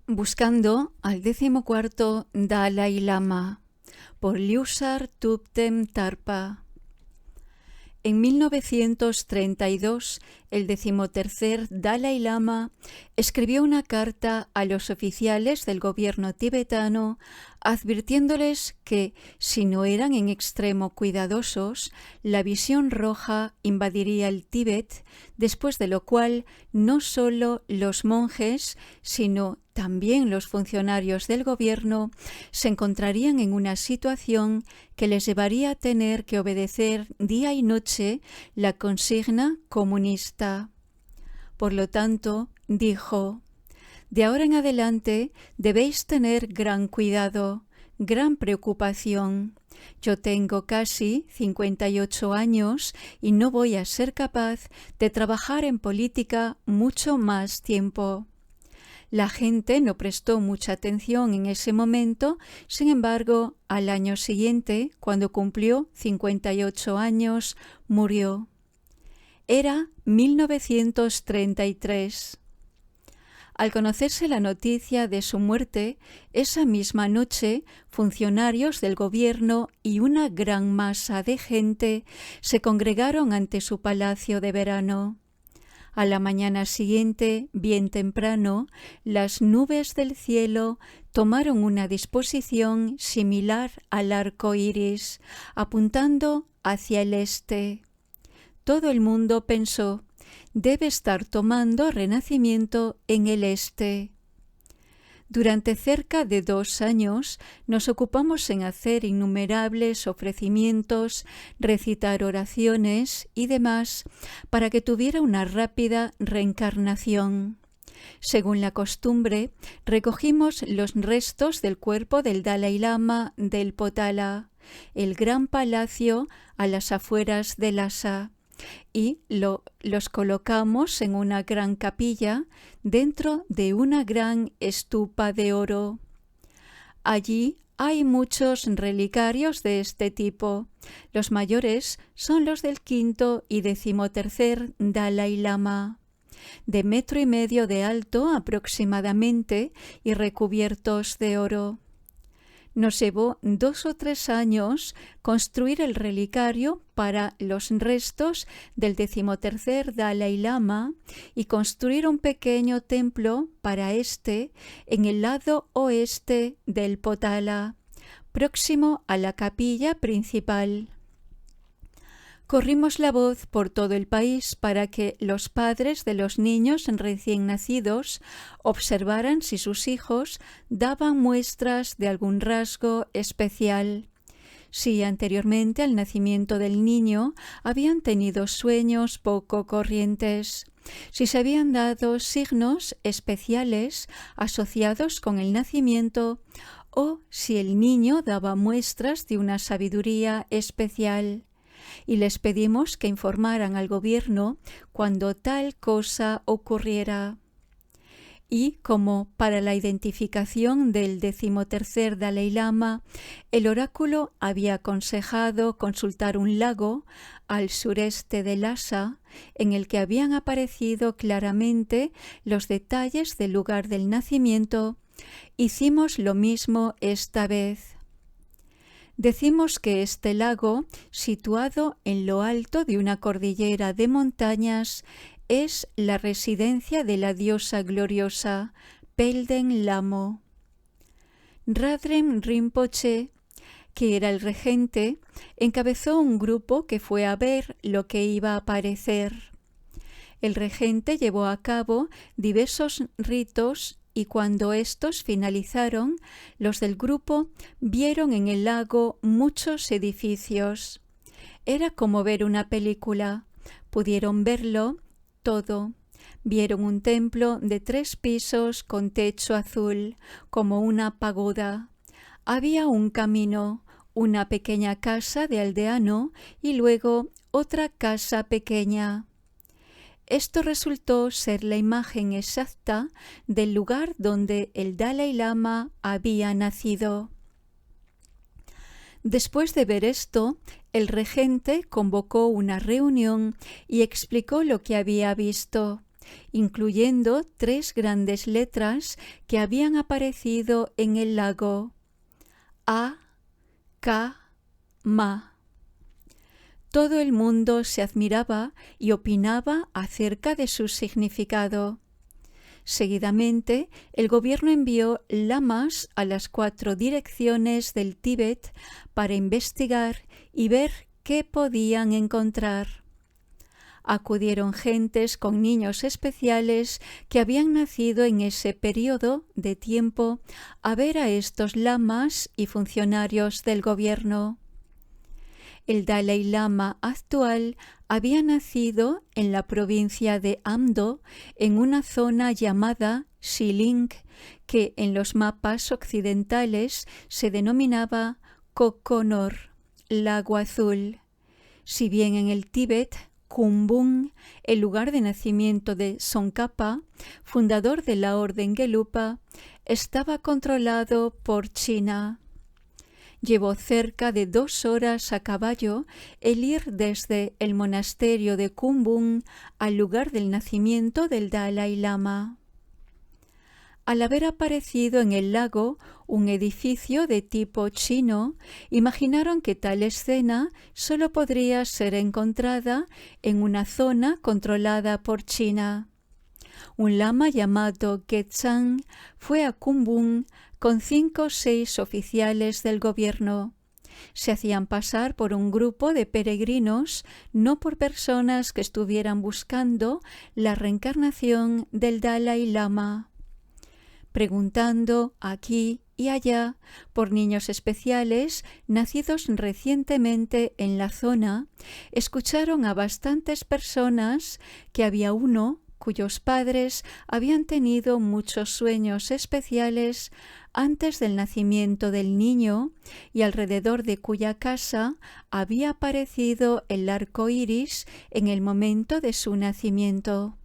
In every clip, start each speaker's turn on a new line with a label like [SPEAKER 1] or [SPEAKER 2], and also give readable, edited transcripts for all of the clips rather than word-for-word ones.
[SPEAKER 1] Buscando al 14º Dalai Lama, por Liusar Thupten Tarpa. En 1932, el 13º Dalai Lama escribió una carta a los oficiales del gobierno tibetano advirtiéndoles que, si no eran en extremo cuidadosos, la visión roja invadiría el Tíbet, después de lo cual no solo los monjes, sino también los funcionarios del gobierno se encontrarían en una situación que les llevaría a tener que obedecer día y noche la consigna comunista. Por lo tanto, dijo: de ahora en adelante debéis tener gran cuidado, gran preocupación. Yo tengo casi 58 años y no voy a ser capaz de trabajar en política mucho más tiempo. La gente no prestó mucha atención en ese momento, sin embargo, al año siguiente, cuando cumplió 58 años, murió. Era 1933. Al conocerse la noticia de su muerte, esa misma noche, funcionarios del gobierno y una gran masa de gente se congregaron ante su palacio de verano. A la mañana siguiente, bien temprano, las nubes del cielo tomaron una disposición similar al arco iris, apuntando hacia el este. Todo el mundo pensó: debe estar tomando renacimiento en el este. Durante cerca de 2 años nos ocupamos en hacer innumerables ofrecimientos, recitar oraciones y demás para que tuviera una rápida reencarnación. Según la costumbre, recogimos los restos del cuerpo del Dalai Lama del Potala, el gran palacio a las afueras de Lhasa, y los colocamos en una gran capilla dentro de una gran estupa de oro. Allí hay muchos relicarios de este tipo. Los mayores son los del 5º y 13º Dalai Lama, de 1,5 metros de alto aproximadamente y recubiertos de oro. Nos llevó 2 o 3 años construir el relicario para los restos del 13º Dalai Lama y construir un pequeño templo para este en el lado oeste del Potala, próximo a la capilla principal. Corrimos la voz por todo el país para que los padres de los niños recién nacidos observaran si sus hijos daban muestras de algún rasgo especial. Si anteriormente al nacimiento del niño habían tenido sueños poco corrientes, si se habían dado signos especiales asociados con el nacimiento o si el niño daba muestras de una sabiduría especial. Y les pedimos que informaran al gobierno cuando tal cosa ocurriera. Y como para la identificación del 13º Dalai Lama, el oráculo había aconsejado consultar un lago al sureste de Lhasa, en el que habían aparecido claramente los detalles del lugar del nacimiento, hicimos lo mismo esta vez. Decimos que este lago, situado en lo alto de una cordillera de montañas, es la residencia de la diosa gloriosa Pelden Lamo. Radrem Rinpoche, que era el regente, encabezó un grupo que fue a ver lo que iba a aparecer. El regente llevó a cabo diversos ritos y cuando estos finalizaron, los del grupo vieron en el lago muchos edificios. Era como ver una película. Pudieron verlo todo. Vieron un templo de 3 pisos con techo azul, como una pagoda. Había un camino, una pequeña casa de aldeano y luego otra casa pequeña. Esto resultó ser la imagen exacta del lugar donde el Dalai Lama había nacido. Después de ver esto, el regente convocó una reunión y explicó lo que había visto. incluyendo 3 grandes letras que habían aparecido en el lago: A, K, Ma. Todo el mundo se admiraba y opinaba acerca de su significado. Seguidamente, el gobierno envió lamas a las 4 direcciones del Tíbet para investigar y ver qué podían encontrar. Acudieron gentes con niños especiales que habían nacido en ese periodo de tiempo a ver a estos lamas y funcionarios del gobierno. El Dalai Lama actual había nacido en la provincia de Amdo, en una zona llamada Shiling, que en los mapas occidentales se denominaba Kokonor, lago azul. Si bien en el Tíbet, Kumbum, el lugar de nacimiento de Tsongkhapa, fundador de la Orden Gelupa, estaba controlado por China. Llevó cerca de 2 horas a caballo el ir desde el monasterio de Kumbum al lugar del nacimiento del Dalai Lama. Al haber aparecido en el lago un edificio de tipo chino, imaginaron que tal escena solo podría ser encontrada en una zona controlada por China. Un lama llamado Gezang fue a Kumbum con 5 o 6 oficiales del gobierno. Se hacían pasar por un grupo de peregrinos, no por personas que estuvieran buscando la reencarnación del Dalai Lama. Preguntando aquí y allá por niños especiales nacidos recientemente en la zona, escucharon a bastantes personas que había uno cuyos padres habían tenido muchos sueños especiales antes del nacimiento del niño y alrededor de cuya casa había aparecido el arco iris en el momento de su nacimiento.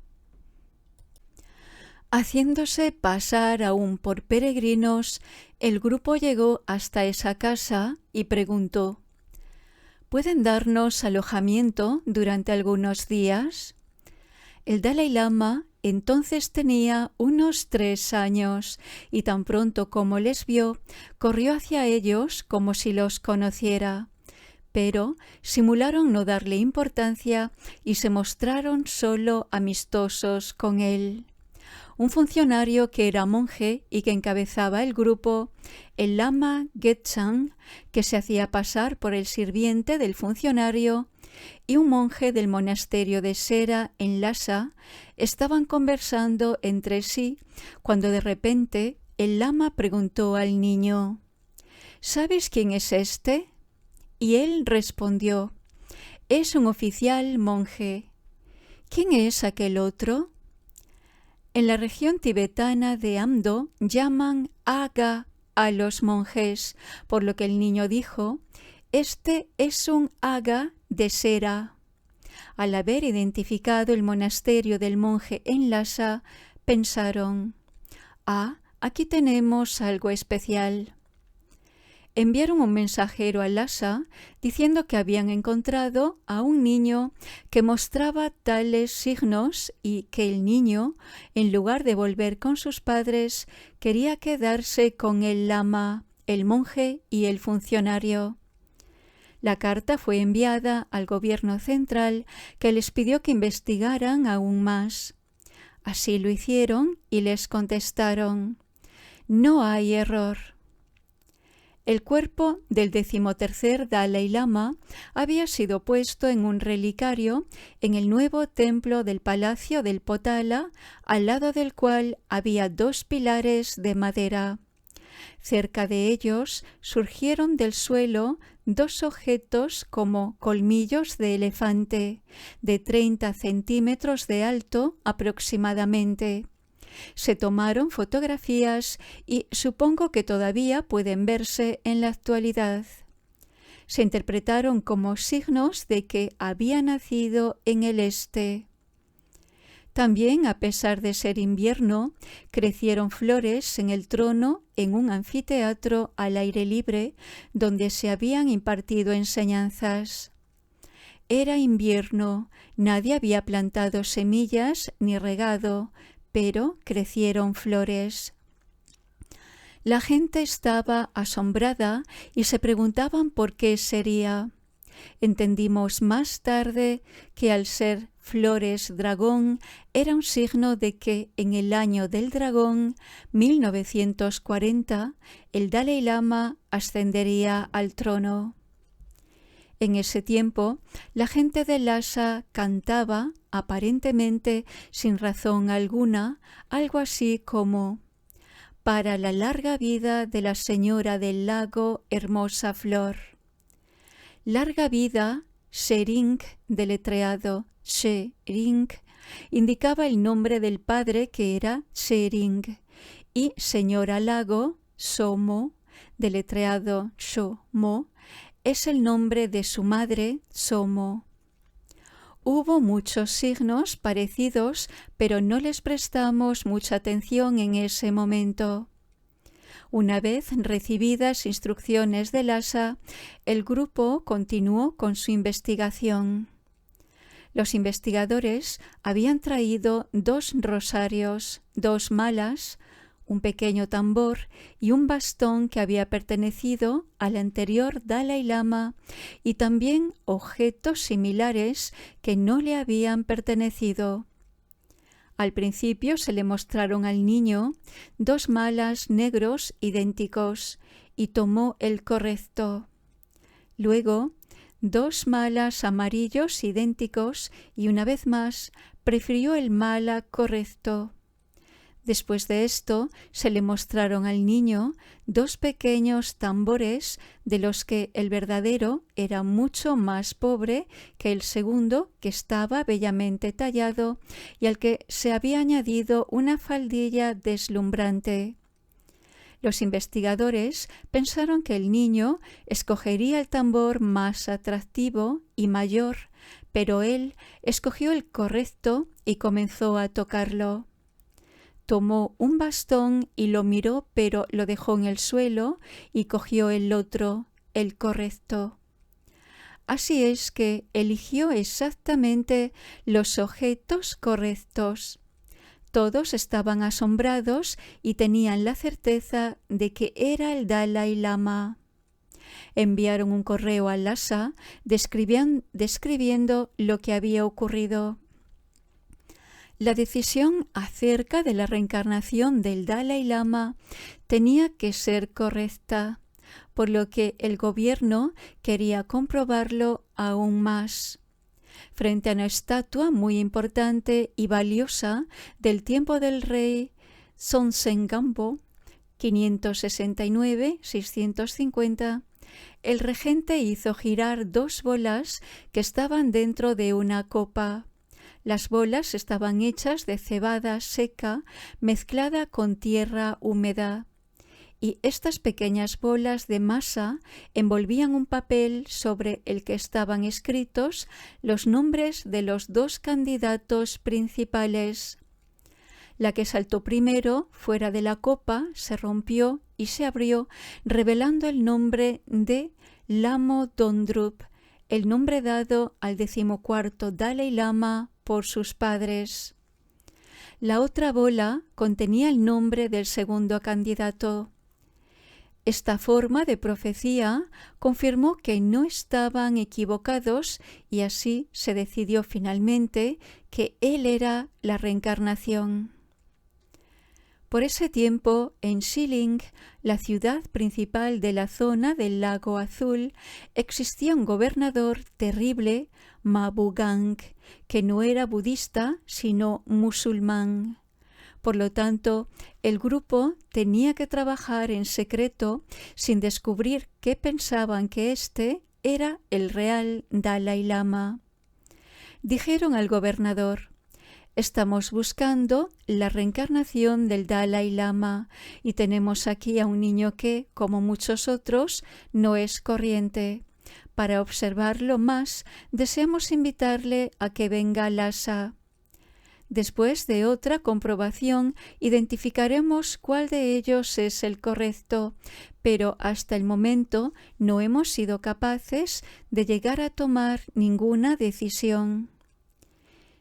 [SPEAKER 1] Haciéndose pasar aún por peregrinos, el grupo llegó hasta esa casa y preguntó: ¿pueden darnos alojamiento durante algunos días? El Dalai Lama entonces tenía unos 3 años y tan pronto como les vio, corrió hacia ellos como si los conociera. Pero simularon no darle importancia y se mostraron solo amistosos con él. Un funcionario que era monje y que encabezaba el grupo, el lama Gezang, que se hacía pasar por el sirviente del funcionario, y un monje del monasterio de Sera en Lhasa estaban conversando entre sí cuando de repente el lama preguntó al niño: ¿sabes quién es este? Y él respondió: es un oficial monje. ¿Quién es aquel otro? En la región tibetana de Amdo llaman aga a los monjes, por lo que el niño dijo: este es un aga de Sera. Al haber identificado el monasterio del monje en Lhasa, pensaron: aquí tenemos algo especial. Enviaron un mensajero a Lhasa diciendo que habían encontrado a un niño que mostraba tales signos y que el niño, en lugar de volver con sus padres, quería quedarse con el lama, el monje y el funcionario. La carta fue enviada al gobierno central, que les pidió que investigaran aún más. Así lo hicieron y les contestaron: no hay error. El cuerpo del 13º Dalai Lama había sido puesto en un relicario en el nuevo templo del Palacio del Potala, al lado del cual había 2 pilares de madera. Cerca de ellos surgieron del suelo 2 objetos como colmillos de elefante, de 30 centímetros de alto aproximadamente. Se tomaron fotografías y supongo que todavía pueden verse en la actualidad. Se interpretaron como signos de que había nacido en el este. También, a pesar de ser invierno, crecieron flores en el trono en un anfiteatro al aire libre donde se habían impartido enseñanzas. Era invierno, nadie había plantado semillas ni regado, pero crecieron flores. La gente estaba asombrada y se preguntaban por qué sería. Entendimos más tarde que al ser flores dragón era un signo de que en el año del dragón, 1940, el Dalai Lama ascendería al trono. En ese tiempo, la gente de Lhasa cantaba, aparentemente sin razón alguna, algo así como: «Para la larga vida de la señora del lago, hermosa flor». Larga vida, Shering, deletreado Shering, indicaba el nombre del padre, que era Shering, y señora lago, Somo, deletreado Shomo, es el nombre de su madre, Somo. Hubo muchos signos parecidos, pero no les prestamos mucha atención en ese momento. Una vez recibidas instrucciones de Lhasa, el grupo continuó con su investigación. Los investigadores habían traído 2 rosarios, 2 malas, un pequeño tambor y un bastón que había pertenecido al anterior Dalai Lama, y también objetos similares que no le habían pertenecido. Al principio se le mostraron al niño 2 malas negros idénticos y tomó el correcto. Luego 2 malas amarillos idénticos y una vez más prefirió el mala correcto. Después de esto se le mostraron al niño 2 pequeños tambores, de los que el verdadero era mucho más pobre que el segundo, que estaba bellamente tallado y al que se había añadido una faldilla deslumbrante. Los investigadores pensaron que el niño escogería el tambor más atractivo y mayor, pero él escogió el correcto y comenzó a tocarlo. Tomó un bastón y lo miró, pero lo dejó en el suelo y cogió el otro, el correcto. Así es que eligió exactamente los objetos correctos. Todos estaban asombrados y tenían la certeza de que era el Dalai Lama. Enviaron un correo a Lhasa describiendo lo que había ocurrido. La decisión acerca de la reencarnación del Dalai Lama tenía que ser correcta, por lo que el gobierno quería comprobarlo aún más. Frente a una estatua muy importante y valiosa del tiempo del rey Sonsengampo, 569-650, el regente hizo girar 2 bolas que estaban dentro de una copa. Las bolas estaban hechas de cebada seca mezclada con tierra húmeda, y estas pequeñas bolas de masa envolvían un papel sobre el que estaban escritos los nombres de los 2 candidatos principales. La que saltó primero fuera de la copa se rompió y se abrió, revelando el nombre de Lamo Dondrup, el nombre dado al 14º Dalai Lama por sus padres. La otra bola contenía el nombre del segundo candidato. Esta forma de profecía confirmó que no estaban equivocados, y así se decidió finalmente que él era la reencarnación. Por ese tiempo, en Shillong, la ciudad principal de la zona del Lago Azul, existía un gobernador terrible, Mabugang, que no era budista, sino musulmán. Por lo tanto, el grupo tenía que trabajar en secreto sin descubrir que pensaban que éste era el real Dalai Lama. Dijeron al gobernador: «Estamos buscando la reencarnación del Dalai Lama y tenemos aquí a un niño que, como muchos otros, no es corriente. Para observarlo más, deseamos invitarle a que venga a Lhasa». Después de otra comprobación, identificaremos cuál de ellos es el correcto, pero hasta el momento no hemos sido capaces de llegar a tomar ninguna decisión.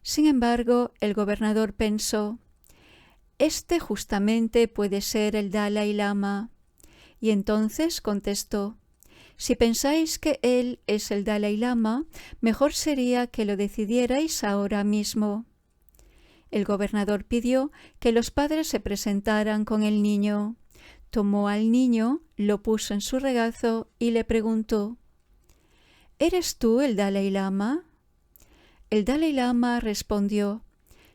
[SPEAKER 1] Sin embargo, el gobernador pensó: «Este justamente puede ser el Dalai Lama». Y entonces contestó: «Si pensáis que él es el Dalai Lama, mejor sería que lo decidierais ahora mismo». El gobernador pidió que los padres se presentaran con el niño. Tomó al niño, lo puso en su regazo y le preguntó: «¿Eres tú el Dalai Lama?». El Dalai Lama respondió: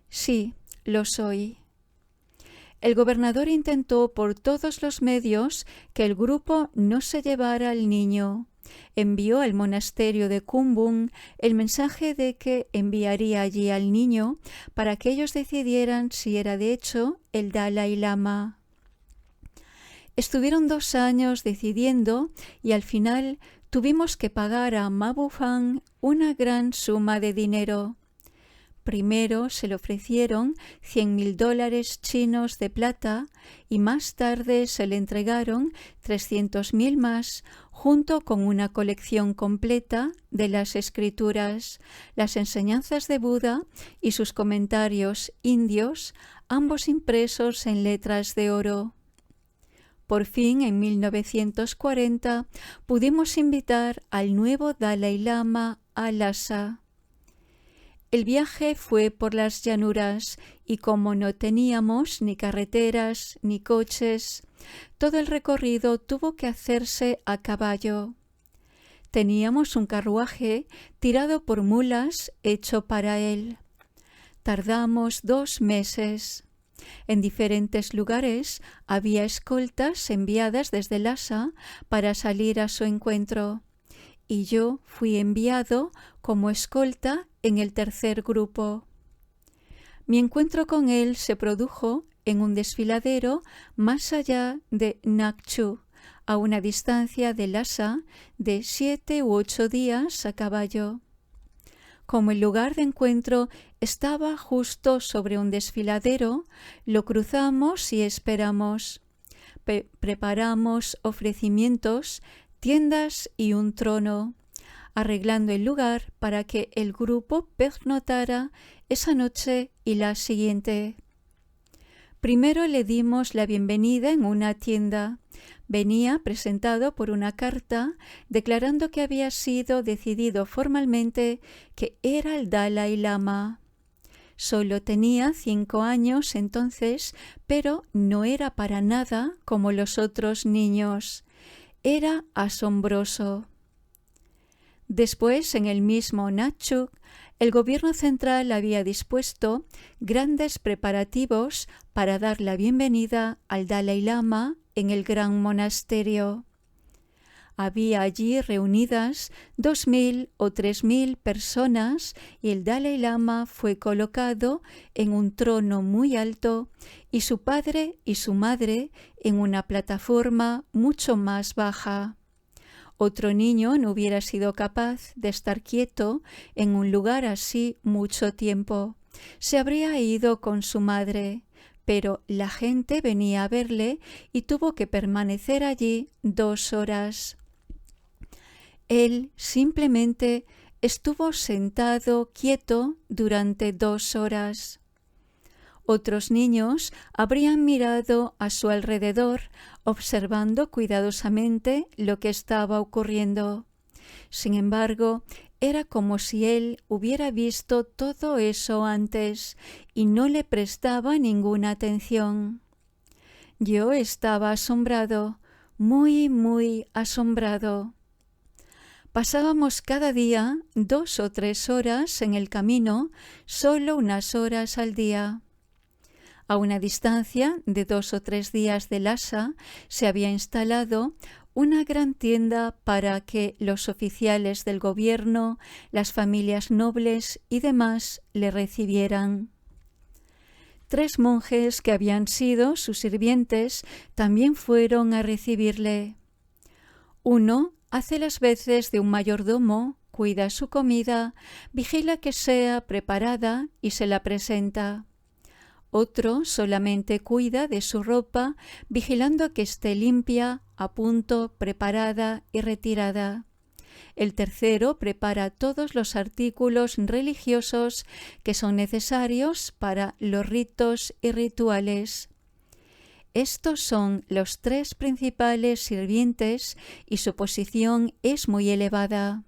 [SPEAKER 1] «Sí, lo soy». El gobernador intentó por todos los medios que el grupo no se llevara al niño. Envió al monasterio de Kumbum el mensaje de que enviaría allí al niño para que ellos decidieran si era de hecho el Dalai Lama. Estuvieron 2 años decidiendo y al final tuvimos que pagar a Ma Bufang una gran suma de dinero. Primero se le ofrecieron $100,000 chinos de plata y más tarde se le entregaron 300,000 más, junto con una colección completa de las escrituras, las enseñanzas de Buda y sus comentarios indios, ambos impresos en letras de oro. Por fin, en 1940, pudimos invitar al nuevo Dalai Lama a Lhasa. El viaje fue por las llanuras y como no teníamos ni carreteras ni coches, todo el recorrido tuvo que hacerse a caballo. Teníamos un carruaje tirado por mulas hecho para él. Tardamos 2 meses. En diferentes lugares había escoltas enviadas desde Lhasa para salir a su encuentro, y yo fui enviado como escolta en el tercer grupo. Mi encuentro con él se produjo en un desfiladero más allá de Nakchu, a una distancia de Lhasa de 7 u 8 días a caballo. Como el lugar de encuentro estaba justo sobre un desfiladero, lo cruzamos y esperamos. Preparamos ofrecimientos, tiendas y un trono, arreglando el lugar para que el grupo pernotara esa noche y la siguiente. Primero le dimos la bienvenida en una tienda. Venía presentado por una carta declarando que había sido decidido formalmente que era el Dalai Lama. Solo tenía 5 años entonces, pero no era para nada como los otros niños. Era asombroso. Después, en el mismo Nakchuk, el gobierno central había dispuesto grandes preparativos para dar la bienvenida al Dalai Lama en el gran monasterio. Había allí reunidas 2,000 o 3,000 personas y el Dalai Lama fue colocado en un trono muy alto y su padre y su madre en una plataforma mucho más baja. Otro niño no hubiera sido capaz de estar quieto en un lugar así mucho tiempo. Se habría ido con su madre, pero la gente venía a verle y tuvo que permanecer allí 2 horas. Él simplemente estuvo sentado quieto durante 2 horas. Otros niños habrían mirado a su alrededor, observando cuidadosamente lo que estaba ocurriendo. Sin embargo, era como si él hubiera visto todo eso antes y no le prestaba ninguna atención. Yo estaba asombrado, muy asombrado. Pasábamos cada día 2 o 3 horas en el camino, solo unas horas al día. A una distancia de 2 o 3 días de Lhasa se había instalado una gran tienda para que los oficiales del gobierno, las familias nobles y demás le recibieran. 3 monjes que habían sido sus sirvientes también fueron a recibirle. Uno hace las veces de un mayordomo, cuida su comida, vigila que sea preparada y se la presenta. Otro solamente cuida de su ropa, vigilando que esté limpia, a punto, preparada y retirada. El tercero prepara todos los artículos religiosos que son necesarios para los ritos y rituales. Estos son los tres principales sirvientes y su posición es muy elevada.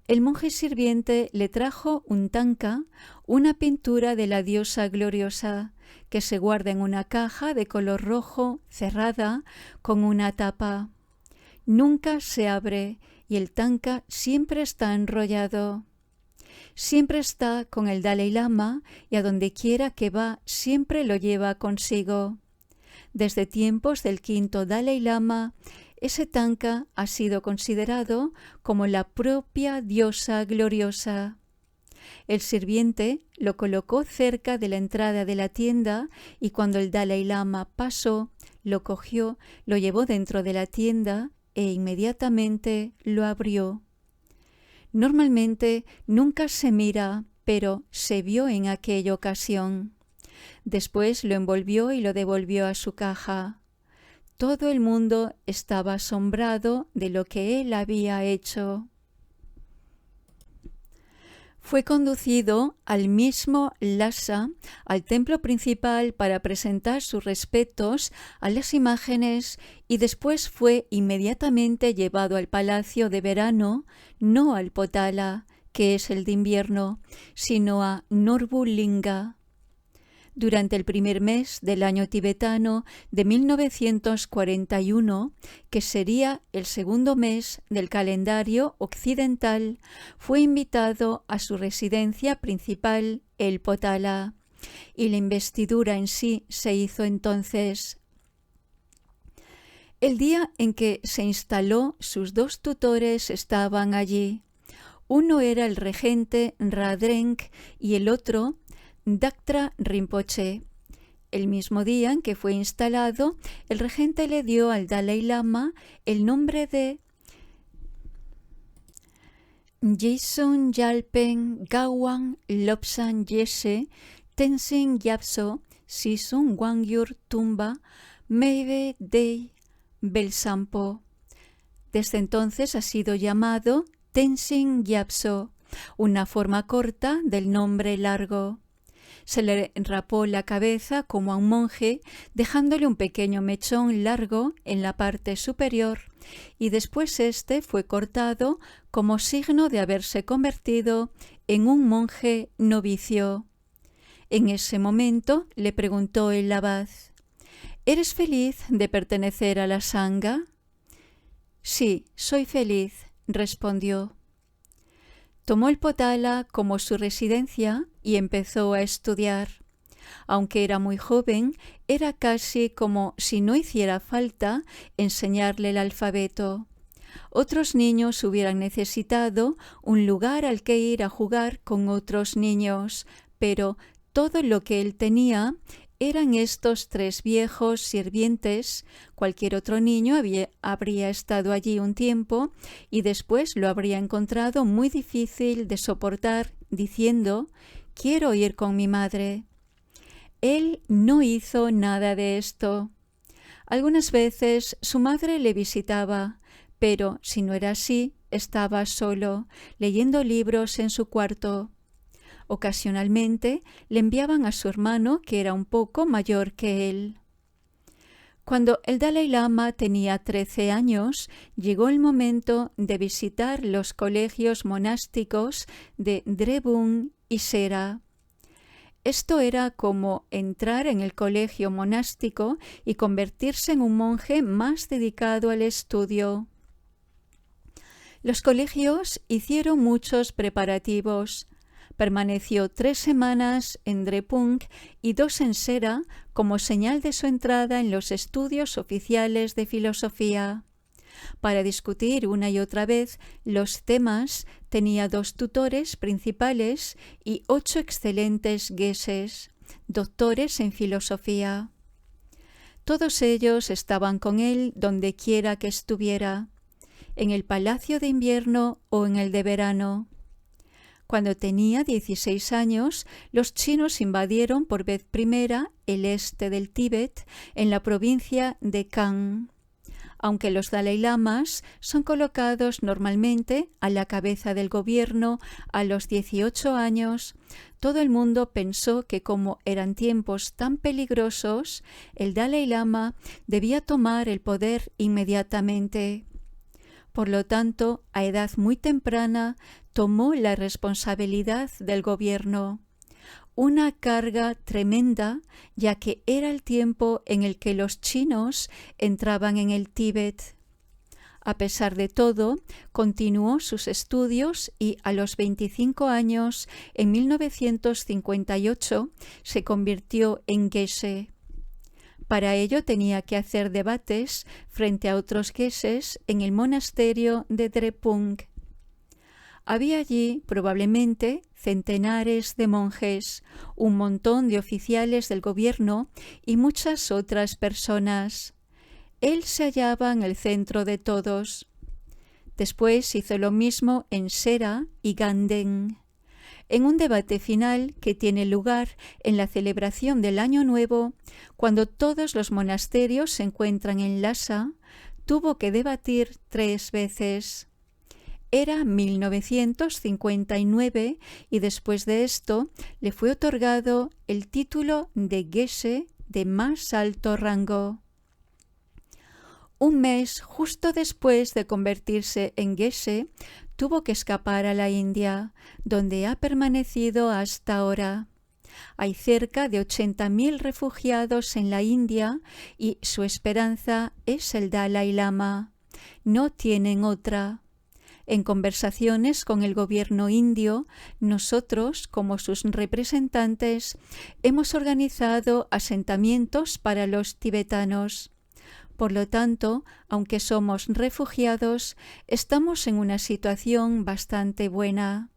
[SPEAKER 1] El monje sirviente le trajo un tanka, una pintura de la diosa gloriosa, que se guarda en una caja de color rojo, cerrada, con una tapa. Nunca se abre y el tanka siempre está enrollado. Siempre está con el Dalai Lama y a donde quiera que va siempre lo lleva consigo. Desde tiempos del quinto Dalai Lama, ese tanka ha sido considerado como la propia diosa gloriosa. El sirviente lo colocó cerca de la entrada de la tienda y cuando el Dalai Lama pasó, lo cogió, lo llevó dentro de la tienda e inmediatamente lo abrió. Normalmente nunca se mira, pero se vio en aquella ocasión. Después lo envolvió y lo devolvió a su caja. Todo el mundo estaba asombrado de lo que él había hecho. Fue conducido al mismo Lhasa, al templo principal, para presentar sus respetos a las imágenes y después fue inmediatamente llevado al palacio de verano, no al Potala, que es el de invierno, sino a Norbulinga. Durante el primer mes del año tibetano de 1941, que sería el segundo mes del calendario occidental, fue invitado a su residencia principal, el Potala, y la investidura en sí se hizo entonces. El día en que se instaló, sus dos tutores estaban allí. Uno era el regente Radreng y el otro Daktra Rinpoche. El mismo día en que fue instalado, el regente le dio al Dalai Lama el nombre de Jesun Yalpen Gawan Lobsan Yese Tenzin Gyatso Sisun Wangyur Tumba Meibe Dei Belsampo. Desde entonces ha sido llamado Tenzin Gyatso, una forma corta del nombre largo. Se le rapó la cabeza como a un monje, dejándole un pequeño mechón largo en la parte superior, y después este fue cortado como signo de haberse convertido en un monje novicio. En ese momento le preguntó el abad: ¿Eres feliz de pertenecer a la sangha? Sí, soy feliz, respondió. Tomó el Potala como su residencia y empezó a estudiar. Aunque era muy joven, era casi como si no hiciera falta enseñarle el alfabeto. Otros niños hubieran necesitado un lugar al que ir a jugar con otros niños, pero todo lo que él tenía eran estos tres viejos sirvientes. Cualquier otro niño habría estado allí un tiempo y después lo habría encontrado muy difícil de soportar, diciendo: «Quiero ir con mi madre». Él no hizo nada de esto. Algunas veces su madre le visitaba, pero si no era así, estaba solo, leyendo libros en su cuarto. Ocasionalmente le enviaban a su hermano, que era un poco mayor que él. Cuando el Dalai Lama tenía 13 años, llegó el momento de visitar los colegios monásticos de Drebung y Sera. Esto era como entrar en el colegio monástico y convertirse en un monje más dedicado al estudio. Los colegios hicieron muchos preparativos. Permaneció 3 semanas en Drepung y 2 en Sera como señal de su entrada en los estudios oficiales de filosofía. Para discutir una y otra vez los temas, tenía 2 tutores principales y 8 excelentes geses, doctores en filosofía. Todos ellos estaban con él donde quiera que estuviera. en el palacio de invierno o en el de verano. Cuando tenía 16 años, los chinos invadieron por vez primera el este del Tíbet en la provincia de Kham. Aunque los Dalai Lamas son colocados normalmente a la cabeza del gobierno a los 18 años, todo el mundo pensó que como eran tiempos tan peligrosos, el Dalai Lama debía tomar el poder inmediatamente. Por lo tanto, a edad muy temprana, tomó la responsabilidad del gobierno. Una carga tremenda, ya que era el tiempo en el que los chinos entraban en el Tíbet. A pesar de todo, continuó sus estudios y a los 25 años, en 1958, se convirtió en geshe. Para ello tenía que hacer debates frente a otros geshes en el monasterio de Drepung. Había allí probablemente centenares de monjes, un montón de oficiales del gobierno y muchas otras personas. Él se hallaba en el centro de todos. Después hizo lo mismo en Sera y Ganden. En un debate final que tiene lugar en la celebración del Año Nuevo, cuando todos los monasterios se encuentran en Lhasa, tuvo que debatir 3 veces. Era 1959 y después de esto le fue otorgado el título de geshe de más alto rango. Un mes justo después de convertirse en geshe, tuvo que escapar a la India, donde ha permanecido hasta ahora. Hay cerca de 80.000 refugiados en la India y su esperanza es el Dalai Lama. No tienen otra. En conversaciones con el gobierno indio, nosotros, como sus representantes, hemos organizado asentamientos para los tibetanos. Por lo tanto, aunque somos refugiados, estamos en una situación bastante buena.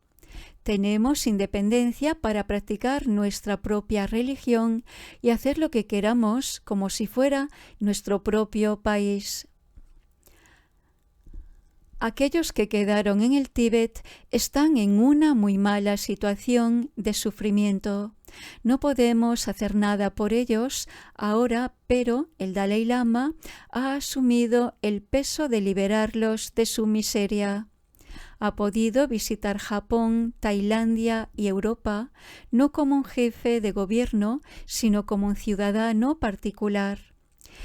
[SPEAKER 1] Tenemos independencia para practicar nuestra propia religión y hacer lo que queramos como si fuera nuestro propio país. Aquellos que quedaron en el Tíbet están en una muy mala situación de sufrimiento. No podemos hacer nada por ellos ahora, pero el Dalai Lama ha asumido el peso de liberarlos de su miseria. Ha podido visitar Japón, Tailandia y Europa, no como un jefe de gobierno, sino como un ciudadano particular.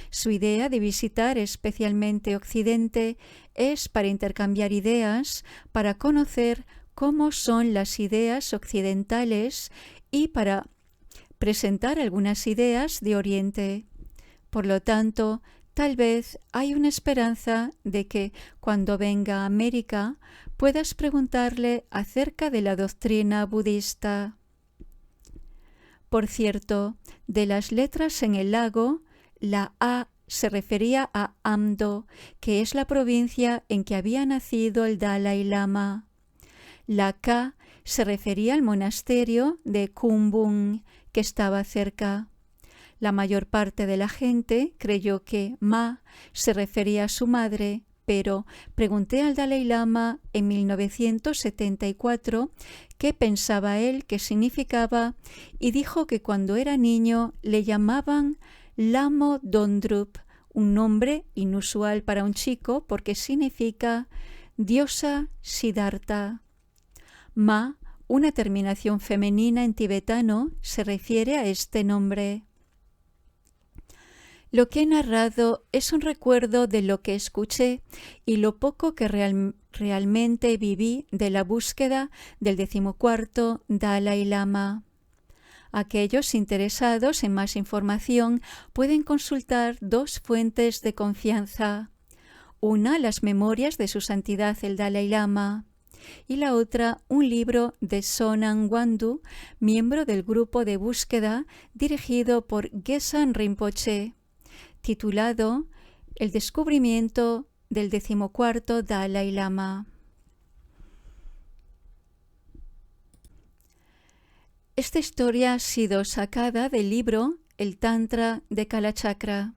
[SPEAKER 1] Su idea de visitar especialmente Occidente es para intercambiar ideas, para conocer cómo son las ideas occidentales y para presentar algunas ideas de Oriente. Por lo tanto, tal vez hay una esperanza de que cuando venga a América puedas preguntarle acerca de la doctrina budista. Por cierto, de las letras en el lago, la A se refería a Amdo, que es la provincia en que había nacido el Dalai Lama. La K se refería al monasterio de Kumbung, que estaba cerca. La mayor parte de la gente creyó que Ma se refería a su madre, pero pregunté al Dalai Lama en 1974 qué pensaba él que significaba y dijo que cuando era niño le llamaban Lamo Dondrup, un nombre inusual para un chico porque significa diosa Siddhartha. Ma, una terminación femenina en tibetano, se refiere a este nombre. Lo que he narrado es un recuerdo de lo que escuché y lo poco que realmente viví de la búsqueda del 14º Dalai Lama. Aquellos interesados en más información pueden consultar 2 fuentes de confianza. Una, las memorias de su santidad el Dalai Lama, y la otra, un libro de Sonan Wangdu, miembro del grupo de búsqueda dirigido por Geshe Rinpoche, titulado El descubrimiento del 14º Dalai Lama. Esta historia ha sido sacada del libro El Tantra de Kalachakra.